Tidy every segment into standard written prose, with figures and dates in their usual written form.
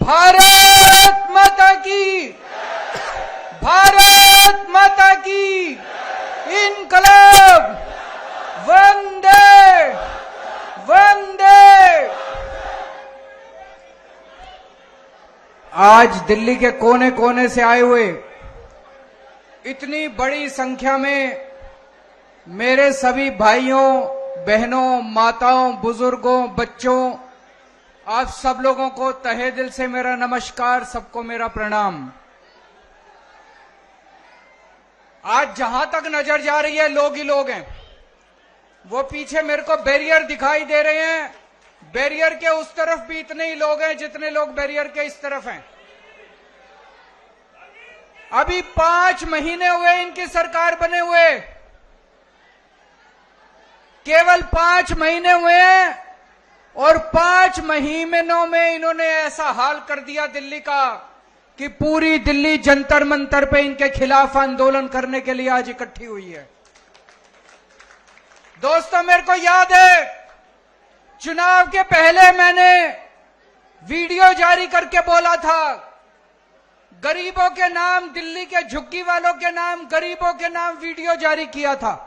भारत माता की, भारत माता की इनकलाब, वंदे वंदे। आज दिल्ली के कोने कोने से आए हुए इतनी बड़ी संख्या में मेरे सभी भाइयों बहनों, माताओं, बुजुर्गों, बच्चों, आप सब लोगों को तहे दिल से मेरा नमस्कार, सबको मेरा प्रणाम। आज जहां तक नजर जा रही है लोग ही लोग हैं। वो पीछे मेरे को बैरियर दिखाई दे रहे हैं, बैरियर के उस तरफ भी इतने ही लोग हैं जितने लोग बैरियर के इस तरफ हैं। अभी 5 महीने हुए इनकी सरकार बने हुए, केवल 5 महीने हुए हैं और 5 महीनों में इन्होंने ऐसा हाल कर दिया दिल्ली का कि पूरी दिल्ली जंतर मंतर पे इनके खिलाफ आंदोलन करने के लिए आज इकट्ठी हुई है। दोस्तों, मेरे को याद है चुनाव के पहले मैंने वीडियो जारी करके बोला था, गरीबों के नाम, दिल्ली के झुग्गी वालों के नाम, गरीबों के नाम वीडियो जारी किया था।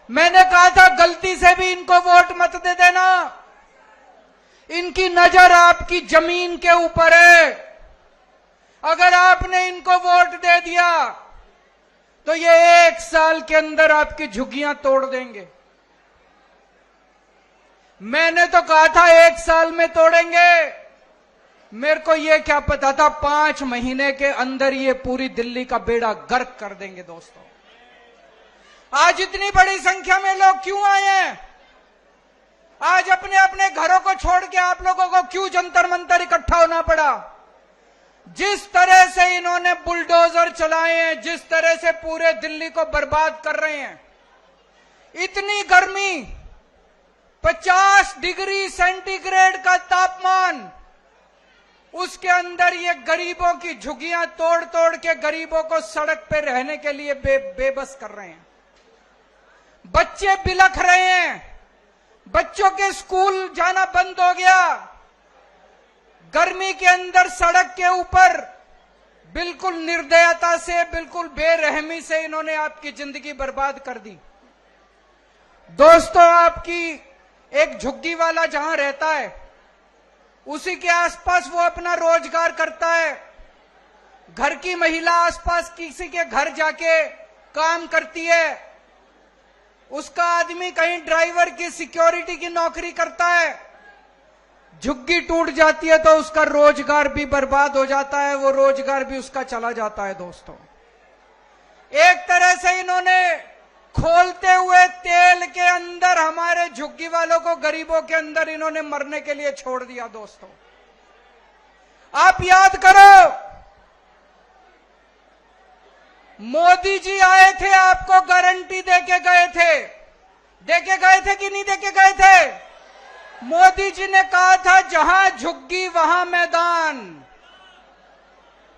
मैंने कहा था गलती से भी इनको वोट मत दे देना, इनकी नजर आपकी जमीन के ऊपर है। अगर आपने इनको वोट दे दिया तो ये 1 साल के अंदर आपकी झुग्गियां तोड़ देंगे। मैंने तो कहा था 1 साल में तोड़ेंगे, मेरे को ये क्या पता था 5 महीने के अंदर ये पूरी दिल्ली का बेड़ा गर्क कर देंगे। दोस्तों, आज इतनी बड़ी संख्या में लोग क्यों आए हैं? आज अपने अपने घरों को छोड़ के आप लोगों को क्यों जंतर मंतर इकट्ठा होना पड़ा? जिस तरह से इन्होंने बुलडोजर चलाए हैं, जिस तरह से पूरे दिल्ली को बर्बाद कर रहे हैं, इतनी गर्मी, 50 डिग्री सेंटीग्रेड का तापमान, उसके अंदर ये गरीबों की झुग्गियां तोड़ तोड़ के गरीबों को सड़क पे रहने के लिए बेबस कर रहे हैं। बच्चे बिलख रहे हैं, बच्चों के स्कूल जाना बंद हो गया। गर्मी के अंदर सड़क के ऊपर बिल्कुल निर्दयता से, बिल्कुल बेरहमी से इन्होंने आपकी जिंदगी बर्बाद कर दी। दोस्तों, आपकी एक झुग्गी वाला जहां रहता है उसी के आसपास वो अपना रोजगार करता है। घर की महिला आसपास किसी के घर जाके काम करती है, उसका आदमी कहीं ड्राइवर की, सिक्योरिटी की नौकरी करता है। झुग्गी टूट जाती है तो उसका रोजगार भी बर्बाद हो जाता है, वो रोजगार भी उसका चला जाता है। दोस्तों, एक तरह से इन्होंने खोलते हुए तेल के अंदर हमारे झुग्गी वालों को, गरीबों के अंदर इन्होंने मरने के लिए छोड़ दिया। दोस्तों, आप याद करो, मोदी जी आए थे, आपको गारंटी देके गए थे कि नहीं देके गए थे? मोदी जी ने कहा था जहां झुग्गी वहां मैदान,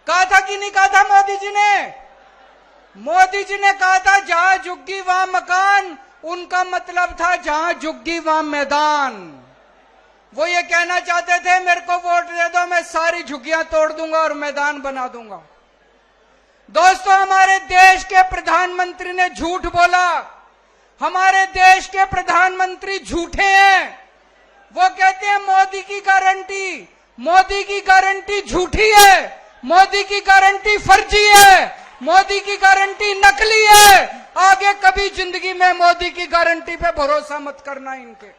कहा था कि नहीं कहा था मोदी जी ने? मोदी जी ने कहा था जहां झुग्गी वहां मकान, उनका मतलब था जहां झुग्गी वहां मैदान। वो ये कहना चाहते थे मेरे को वोट दे दो, मैं सारी झुग्गियां तोड़ दूंगा और मैदान बना दूंगा। दोस्तों, हमारे देश के प्रधानमंत्री ने झूठ बोला। हमारे देश के प्रधानमंत्री झूठे हैं। वो कहते हैं मोदी की गारंटी, मोदी की गारंटी झूठी है, मोदी की गारंटी फर्जी है, मोदी की गारंटी नकली है। आगे कभी जिंदगी में मोदी की गारंटी पे भरोसा मत करना इनके।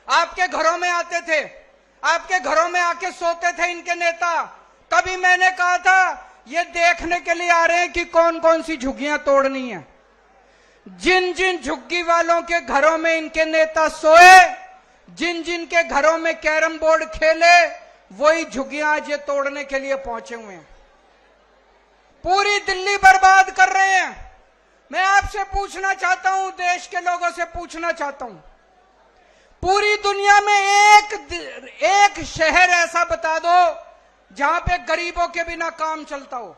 आपके घरों में आते थे, आपके घरों में आके सोते थे इनके नेता। तभी मैंने कहा था ये देखने के लिए आ रहे हैं कि कौन कौन सी झुग्गियां तोड़नी है। जिन जिन झुग्गी वालों के घरों में इनके नेता सोए, जिन जिन के घरों में कैरम बोर्ड खेले, वही झुग्गियां आज ये तोड़ने के लिए पहुंचे हुए हैं। पूरी दिल्ली बर्बाद कर रहे हैं। मैं आपसे पूछना चाहता हूं, देश के लोगों से पूछना चाहता हूं, पूरी दुनिया में एक शहर ऐसा बता दो जहां पे गरीबों के बिना काम चलता हो।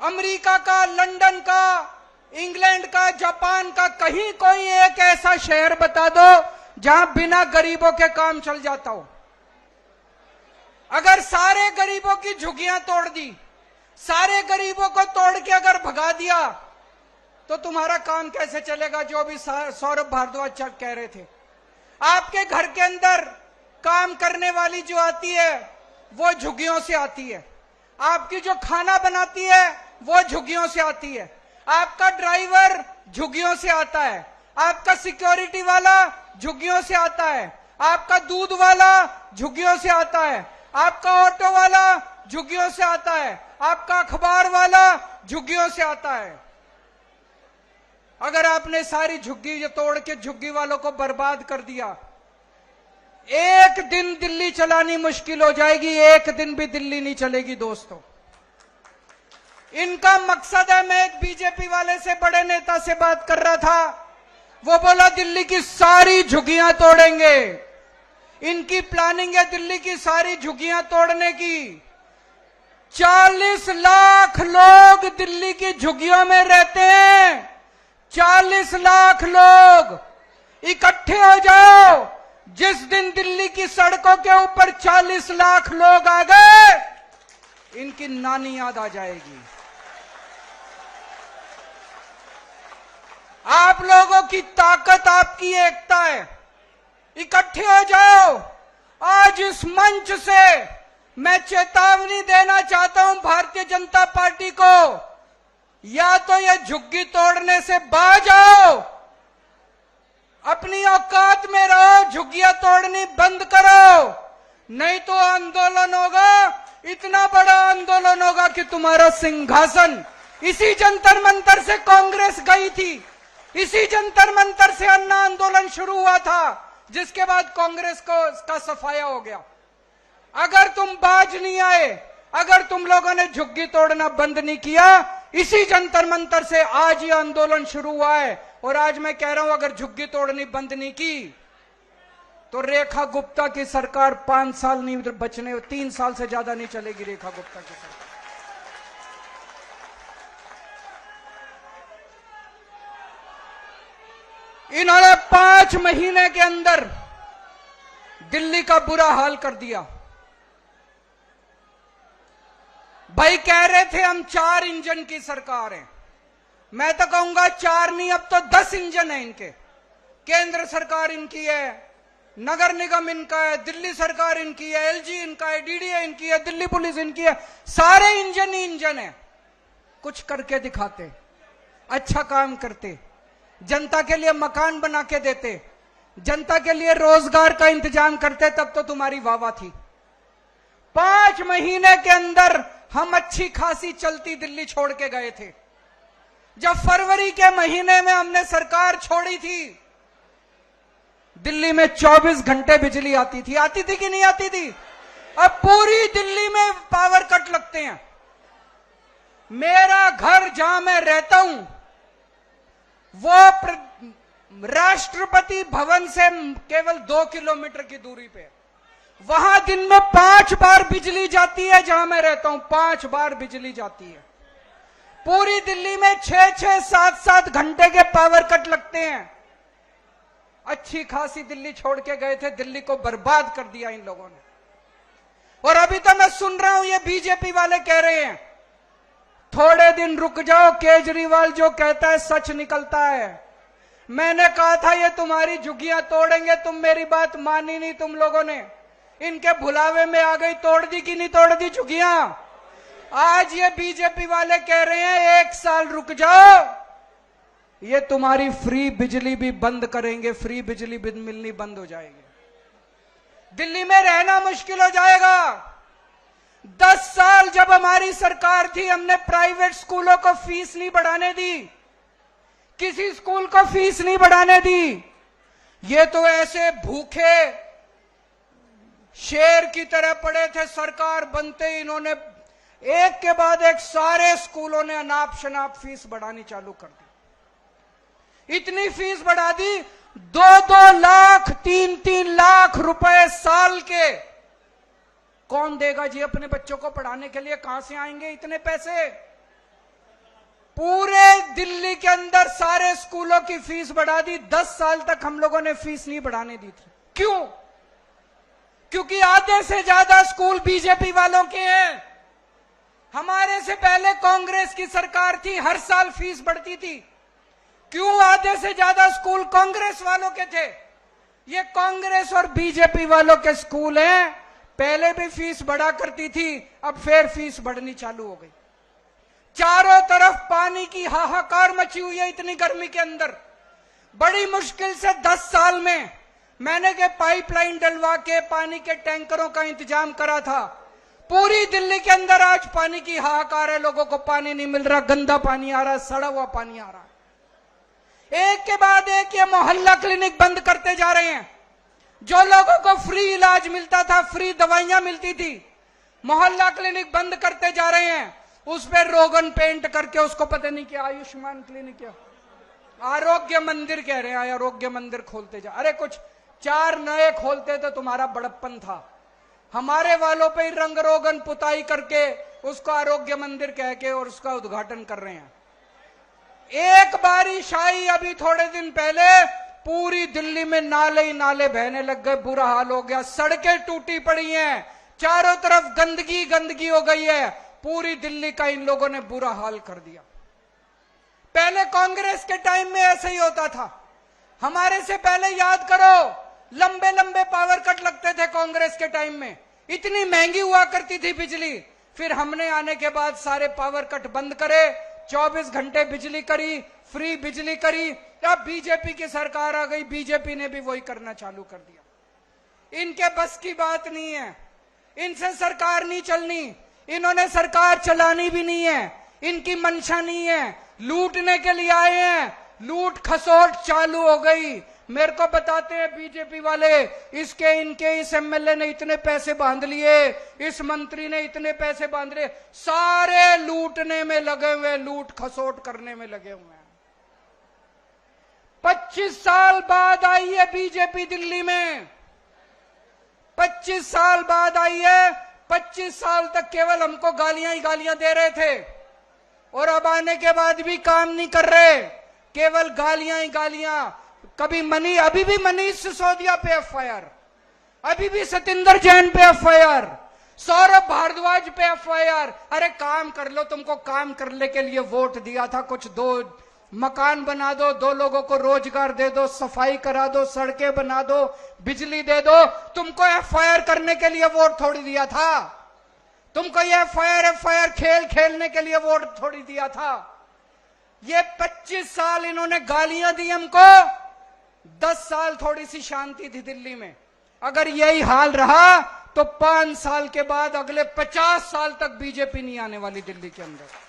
अमेरिका का, लंदन का, इंग्लैंड का, जापान का, कहीं कोई एक ऐसा शहर बता दो जहां बिना गरीबों के काम चल जाता हो। अगर सारे गरीबों की झुग्गियां तोड़ दी, सारे गरीबों को तोड़ के अगर भगा दिया, तो तुम्हारा काम कैसे चलेगा? जो भी सौरभ भारद्वाज कह रहे थे, आपके घर के अंदर काम करने वाली जो आती है वो झुग्गियों से आती है, आपकी जो खाना बनाती है वो झुग्गियों से आती है, आपका ड्राइवर झुग्गियों से आता है, आपका सिक्योरिटी वाला झुग्गियों से आता है, आपका दूध वाला झुग्गियों से आता है, आपका ऑटो वाला झुग्गियों से आता है, आपका अखबार वाला झुग्गियों से आता है। अगर आपने सारी झुग्गी तोड़ के झुग्गी वालों को बर्बाद कर दिया, एक दिन दिल्ली चलानी मुश्किल हो जाएगी, एक दिन भी दिल्ली नहीं चलेगी दोस्तों। इनका मकसद है, मैं एक बीजेपी वाले से, बड़े नेता से बात कर रहा था, वो बोला दिल्ली की सारी झुग्गियां तोड़ेंगे। इनकी प्लानिंग है दिल्ली की सारी झुग्गियां तोड़ने की। 40 लाख लोग दिल्ली की झुग्गियों में रहते हैं। 40 लाख लोग इकट्ठे हो जाओ। जिस दिन दिल्ली की सड़कों के ऊपर 40 लाख लोग आ गए, इनकी नानी याद आ जाएगी। आप लोगों की ताकत, आपकी एकता है। इकट्ठे हो जाओ। आज इस मंच से मैं चेतावनी देना चाहता हूं भारतीय जनता पार्टी को, या तो ये झुग्गी तोड़ने से बाज आओ, अपनी औकात में रहो, झुग्गियां तोड़नी बंद करो, नहीं तो आंदोलन होगा, इतना बड़ा आंदोलन होगा कि तुम्हारा सिंहासन। इसी जंतर मंतर से कांग्रेस गई थी, इसी जंतर मंतर से अन्ना आंदोलन शुरू हुआ था, जिसके बाद कांग्रेस को इसका सफाया हो गया। अगर तुम बाज नहीं आए, अगर तुम लोगों ने झुग्गी तोड़ना बंद नहीं किया, इसी जंतर मंतर से आज ये आंदोलन शुरू हुआ है। और आज मैं कह रहा हूं, अगर झुग्गी तोड़नी बंद नहीं की तो रेखा गुप्ता की सरकार 5 साल नहीं बचने, 3 साल से ज्यादा नहीं चलेगी रेखा गुप्ता की सरकार। इन्होंने 5 महीने के अंदर दिल्ली का बुरा हाल कर दिया। भाई कह रहे थे हम 4 इंजन की सरकार है, मैं तो कहूंगा 4 नहीं, अब तो 10 इंजन है इनके। केंद्र सरकार इनकी है, नगर निगम इनका है, दिल्ली सरकार इनकी है, एलजी इनका है, डीडीए इनकी है, दिल्ली पुलिस इनकी है, सारे इंजन ही इंजन है। कुछ करके दिखाते, अच्छा काम करते, जनता के लिए मकान बना के देते, जनता के लिए रोजगार का इंतजाम करते, तब तो तुम्हारी वाहवाह थी। 5 महीने के अंदर हम अच्छी खासी चलती दिल्ली छोड़ के गए थे। जब फरवरी के महीने में हमने सरकार छोड़ी थी, दिल्ली में 24 घंटे बिजली आती थी कि नहीं आती थी? अब पूरी दिल्ली में पावर कट लगते हैं। मेरा घर जहां मैं रहता हूं, वो राष्ट्रपति भवन से केवल 2 किलोमीटर की दूरी पे, वहां दिन में 5 बार बिजली जाती है। जहां मैं रहता हूं 5 बार बिजली जाती है। पूरी दिल्ली में 6-6, 7-7 घंटे के पावर कट लगते हैं। अच्छी खासी दिल्ली छोड़ के गए थे, दिल्ली को बर्बाद कर दिया इन लोगों ने। और अभी तो मैं सुन रहा हूं ये बीजेपी वाले कह रहे हैं थोड़े दिन रुक जाओ, केजरीवाल जो कहता है सच निकलता है। मैंने कहा था ये तुम्हारी झुग्गियां तोड़ेंगे, तुम मेरी बात मानी नहीं तुम लोगों ने, इनके भुलावे में आ गई। तोड़ दी कि नहीं तोड़ दी झुग्गियां? आज ये बीजेपी वाले कह रहे हैं 1 साल रुक जाओ, ये तुम्हारी फ्री बिजली भी बंद करेंगे, फ्री बिजली भी मिलनी बंद हो जाएगी, दिल्ली में रहना मुश्किल हो जाएगा। 10 साल जब हमारी सरकार थी, हमने प्राइवेट स्कूलों को फीस नहीं बढ़ाने दी, किसी स्कूल को फीस नहीं बढ़ाने दी। ये तो ऐसे भूखे शेर की तरह पड़े थे, सरकार बनते ही इन्होंने एक के बाद एक सारे स्कूलों ने अनाप शनाप फीस बढ़ानी चालू कर दी। इतनी फीस बढ़ा दी, 2-2 लाख 3-3 लाख रुपए साल के। कौन देगा जी अपने बच्चों को पढ़ाने के लिए? कहां से आएंगे इतने पैसे? पूरे दिल्ली के अंदर सारे स्कूलों की फीस बढ़ा दी। 10 साल तक हम लोगों ने फीस नहीं बढ़ाने दी थी। क्यों? क्योंकि आधे से ज्यादा स्कूल बीजेपी वालों के हैं। हमारे से पहले कांग्रेस की सरकार थी, हर साल फीस बढ़ती थी। क्यों आधे से ज्यादा स्कूल कांग्रेस वालों के थे? ये कांग्रेस और बीजेपी वालों के स्कूल हैं। पहले भी फीस बढ़ा करती थी, अब फिर फीस बढ़नी चालू हो गई। चारों तरफ पानी की हाहाकार मची हुई है इतनी गर्मी के अंदर। बड़ी मुश्किल से 10 साल में मैंने के पाइपलाइन डलवा के पानी के टैंकरों का इंतजाम करा था। पूरी दिल्ली के अंदर आज पानी की हाहाकार है, लोगों को पानी नहीं मिल रहा, गंदा पानी आ रहा, सड़ा हुआ पानी आ रहा है। एक के बाद एक ये मोहल्ला क्लिनिक बंद करते जा रहे हैं। जो लोगों को फ्री इलाज मिलता था, फ्री दवाइयां मिलती थी, मोहल्ला क्लिनिक बंद करते जा रहे हैं। उस पर रोगन पेंट करके उसको पता नहीं क्या आयुष्मान क्लिनिक क्या आरोग्य मंदिर कह रहे हैं। आरोग्य मंदिर खोलते जा, अरे कुछ 4 नए खोलते तो तुम्हारा बड़प्पन था। हमारे वालों पे रंग रोगन पुताई करके उसको आरोग्य मंदिर कह के और उसका उद्घाटन कर रहे हैं। एक बारिश आई अभी थोड़े दिन पहले, पूरी दिल्ली में नाले ही नाले बहने लग गए, बुरा हाल हो गया। सड़कें टूटी पड़ी हैं, चारों तरफ गंदगी गंदगी हो गई है। पूरी दिल्ली का इन लोगों ने बुरा हाल कर दिया। पहले कांग्रेस के टाइम में ऐसे ही होता था। हमारे से पहले याद करो, लंबे लंबे पावर कट लगते थे कांग्रेस के टाइम में, इतनी महंगी हुआ करती थी बिजली। फिर हमने आने के बाद सारे पावर कट बंद करे, 24 घंटे बिजली करी, फ्री बिजली करी। अब बीजेपी की सरकार आ गई, बीजेपी ने भी वही करना चालू कर दिया। इनके बस की बात नहीं है, इनसे सरकार नहीं चलनी, इन्होंने सरकार चलानी भी नहीं है, इनकी मंशा नहीं है, लूटने के लिए आए हैं। लूट खसोट चालू हो गई। मेरे को बताते हैं बीजेपी वाले, इसके इनके इस एमएलए ने इतने पैसे बांध लिए, इस मंत्री ने इतने पैसे बांध लिए, सारे लूटने में लगे हुए, लूट खसोट करने में लगे हुए हैं। 25 साल बाद आई है बीजेपी दिल्ली में, 25 साल बाद आई है। 25 साल तक केवल हमको गालियां ही गालियां दे रहे थे और अब आने के बाद भी काम नहीं कर रहे, केवल गालियां ही गालियां। कभी अभी भी मनीष सिसोदिया पे एफआईआर, अभी भी सतिंदर जैन पे एफआईआर, सौरभ भारद्वाज पे एफआईआर। अरे काम कर लो, तुमको काम करने के लिए वोट दिया था, कुछ दो मकान बना दो, 2 लोगों को रोजगार दे दो, सफाई करा दो, सड़कें बना दो, बिजली दे दो। तुमको एफआईआर करने के लिए वोट थोड़ी दिया था, तुमको ये एफआईआर खेल खेलने के लिए वोट थोड़ी दिया था। ये 25 साल इन्होंने गालियां दी हमको, 10 साल थोड़ी सी शांति थी दिल्ली में। अगर यही हाल रहा तो 5 साल के बाद अगले 50 साल तक बीजेपी नहीं आने वाली दिल्ली के अंदर।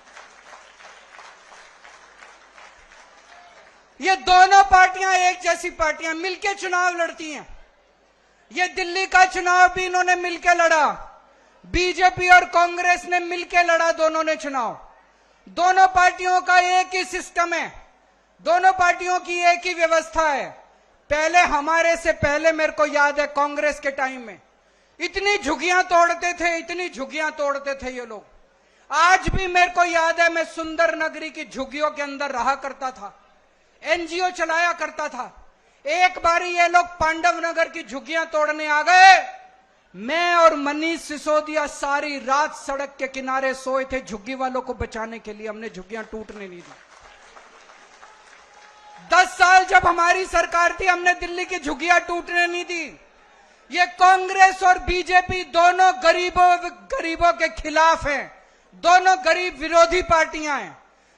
ये दोनों पार्टियां एक जैसी पार्टियां मिलकर चुनाव लड़ती हैं। ये दिल्ली का चुनाव भी इन्होंने मिलकर लड़ा, बीजेपी और कांग्रेस ने मिलकर लड़ा, दोनों ने चुनाव। दोनों पार्टियों का एक ही सिस्टम है, दोनों पार्टियों की एक ही व्यवस्था है। पहले हमारे से पहले मेरे को याद है कांग्रेस के टाइम में इतनी झुग्गियां तोड़ते थे, इतनी झुग्गियां तोड़ते थे ये लोग। आज भी मेरे को याद है, मैं सुंदर नगरी की झुग्गियों के अंदर रहा करता था, एनजीओ चलाया करता था। एक बारी ये लोग पांडव नगर की झुग्गियां तोड़ने आ गए, मैं और मनीष सिसोदिया सारी रात सड़क के किनारे सोए थे झुग्गी वालों को बचाने के लिए। हमने झुग्गियां टूटने नहीं दी। 10 साल जब हमारी सरकार थी, हमने दिल्ली की झुग्गियां टूटने नहीं दी। ये कांग्रेस और बीजेपी दोनों गरीबों के खिलाफ हैं, दोनों गरीब विरोधी पार्टियां हैं।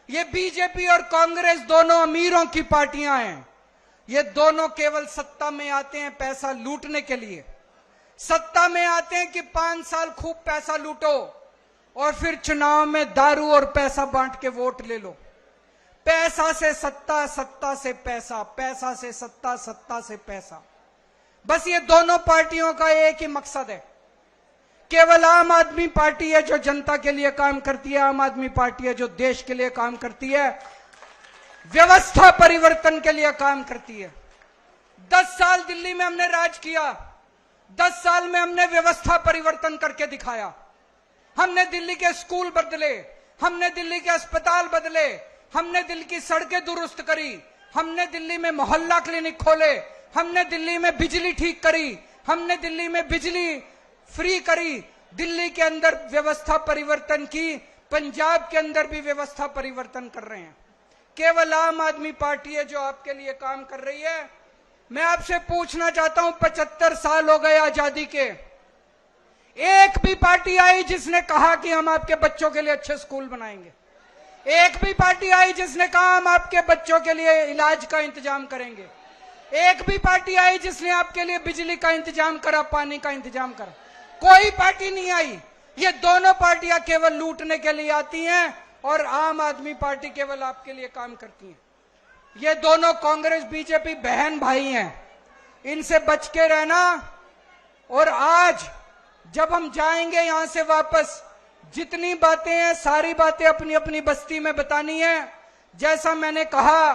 ये बीजेपी और कांग्रेस दोनों अमीरों की पार्टियां हैं। ये दोनों केवल सत्ता में आते हैं पैसा लूटने के लिए। सत्ता में आते हैं कि 5 साल खूब पैसा लूटो और फिर चुनाव में दारू और पैसा बांट के वोट ले लो। पैसा से सत्ता, सत्ता से पैसा, पैसा से सत्ता, सत्ता से पैसा। बस ये दोनों पार्टियों का एक ही मकसद है। केवल आम आदमी पार्टी है जो जनता के लिए काम करती है, आम आदमी पार्टी है जो देश के लिए काम करती है, व्यवस्था परिवर्तन के लिए काम करती है। 10 साल दिल्ली में हमने राज किया, 10 साल में हमने व्यवस्था परिवर्तन करके दिखाया। हमने दिल्ली के स्कूल बदले, हमने दिल्ली के अस्पताल बदले, हमने दिल्ली की सड़कें दुरुस्त करी, हमने दिल्ली में मोहल्ला क्लिनिक खोले, हमने दिल्ली में बिजली ठीक करी, हमने दिल्ली में बिजली फ्री करी, दिल्ली के अंदर व्यवस्था परिवर्तन की, पंजाब के अंदर भी व्यवस्था परिवर्तन कर रहे हैं। केवल आम आदमी पार्टी है जो आपके लिए काम कर रही है। मैं आपसे पूछना चाहता हूं, 75 साल हो गए आजादी के, एक भी पार्टी आई जिसने कहा कि हम आपके बच्चों के लिए अच्छे स्कूल बनाएंगे? एक भी पार्टी आई जिसने कहा हम आपके बच्चों के लिए इलाज का इंतजाम करेंगे? एक भी पार्टी आई जिसने आपके लिए बिजली का इंतजाम करा, पानी का इंतजाम करा? कोई पार्टी नहीं आई। ये दोनों पार्टियां केवल लूटने के लिए आती हैं और आम आदमी पार्टी केवल आपके लिए काम करती है। ये दोनों कांग्रेस बीजेपी बहन भाई हैं, इनसे बच के रहना। और आज जब हम जाएंगे यहां से वापस, जितनी बातें हैं सारी बातें अपनी अपनी बस्ती में बतानी है। जैसा मैंने कहा,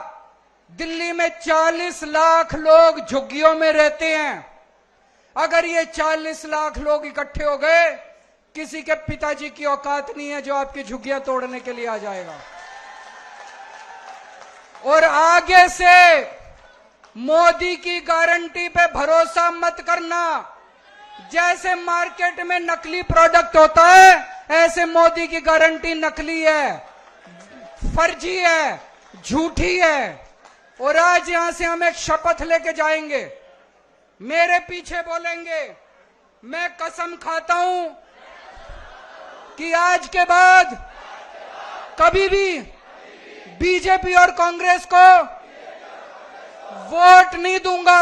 दिल्ली में 40 लाख लोग झुग्गियों में रहते हैं। अगर ये 40 लाख लोग इकट्ठे हो गए, किसी के पिताजी की औकात नहीं है जो आपकी झुग्गियां तोड़ने के लिए आ जाएगा। और आगे से मोदी की गारंटी पे भरोसा मत करना। जैसे मार्केट में नकली प्रोडक्ट होता है, ऐसे मोदी की गारंटी नकली है, फर्जी है, झूठी है। और आज यहां से हम एक शपथ लेके जाएंगे, मेरे पीछे बोलेंगे, मैं कसम खाता हूं कि आज के बाद कभी भी बीजेपी और कांग्रेस को वोट नहीं दूंगा।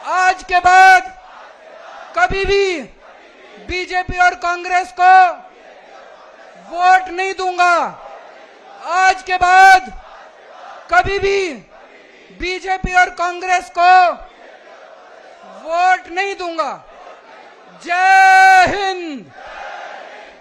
आज के बाद कभी भी बीजेपी और कांग्रेस को वोट नहीं दूंगा। आज के बाद कभी भी बीजेपी और कांग्रेस को वोट नहीं दूंगा।